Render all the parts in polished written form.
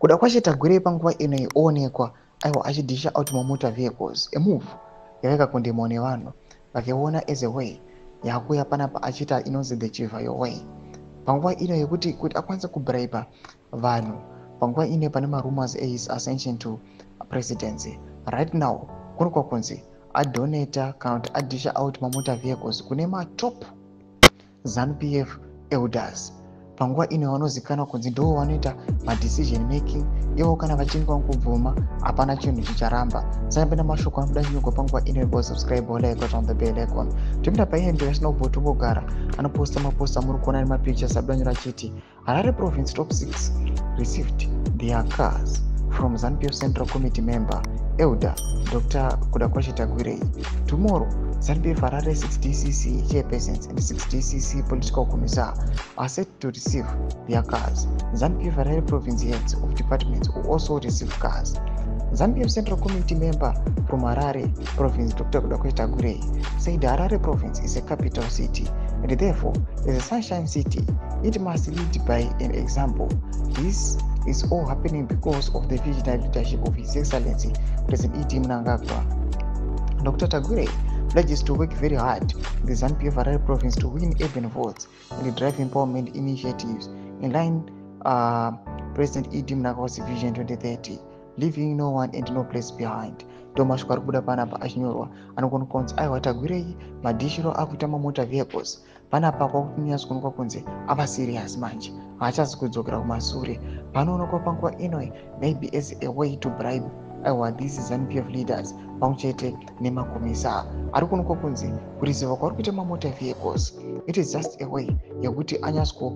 Kuda kwacho Tagwirei panguva inoonekwa aiwa achidhisha out motor vehicles, a move yakaika kundemone vanhu vakiona as a way yakuya panapa achita inonzi the Chivayo way. Panguva ino yekuti kuti akwanise kubraiba vanhu panguva ine pane rumors his ascension to presidency. Right now kuri kwakunzi adonata kana kuti adhisha out motor vehicles kune matop ZANU-PF elders. Panguva ino vanozikanwa kunzi ndo vanoita madecision making, ivo kana vachinge vangobvuma hapana chinhu chicharamba. Saka mashoko anobuda nyugo panguva ino ibo subscribe like on the bell icon. Tipinda paende vasina kumbogara anoposta maposta muri kuona nemapictures abuda nyora chiti Harare province top 6 received their cars from ZANU-PF Central Committee member Elder Dr. Kuda kwacho Tagwirei. Tomorrow ZANU-PF Harare 6 DCC chairpersons and 6 DCC political commissar are set to receive their cars. ZANU-PF Harare province heads of departments will also receive cars. ZANU-PF Central Committee member from Harare province Dr. Kuda kwacho Tagwirei said Harare province is a capital city and therefore is a sunshine city. It must lead by an example. This is all happening because of the visionary leadership of His Excellency President E.D. Mnangagwa. Dr. Tagwirei pledges to work very hard in the ZANU-PF Harare province to win urban votes and drive empowerment initiatives in line President E.D. Mnangagwa's Vision 2030, leaving no one and no place behind. Domashko arikubuda panapa achinyorwa anogona kunzi aiwa Tagwirei madhishiro akuita motor vehicles panapa kwakunyasa kuonekwa kunzi ava serious manje haachazi kudzokera kumashure. Panoonekwa panguva inoi maybe as a way to bribe aiwa these ZANU-PF leaders pamwechete nemakomisa ari kuonekwa kunzi kurizirwa kwauri kuita motor vehicles it is just a way yekuti anyasiko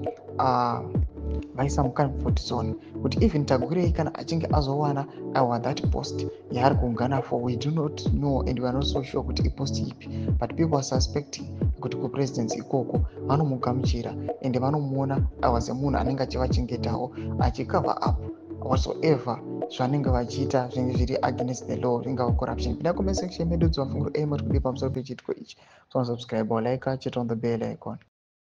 vaisa mucomfort zone kuti even Tagwirei kana achinge azowana aiwa that post yaari kuungana for, we do not know and we are not so sure kuti ipost ipi, but people are suspecting kuti kupresidency ikoko vanomugamuchira ende vanomuona aiwa semunhu anenge achivachengetawo achicover up whatsoever zvanenge vachiita zvinenge zviri against the law ringava corruption. Pinda comment section medu dzavafunguro emuri kudi pamusoro pechitiko ichi. So subscribe or like, check on the bell icon.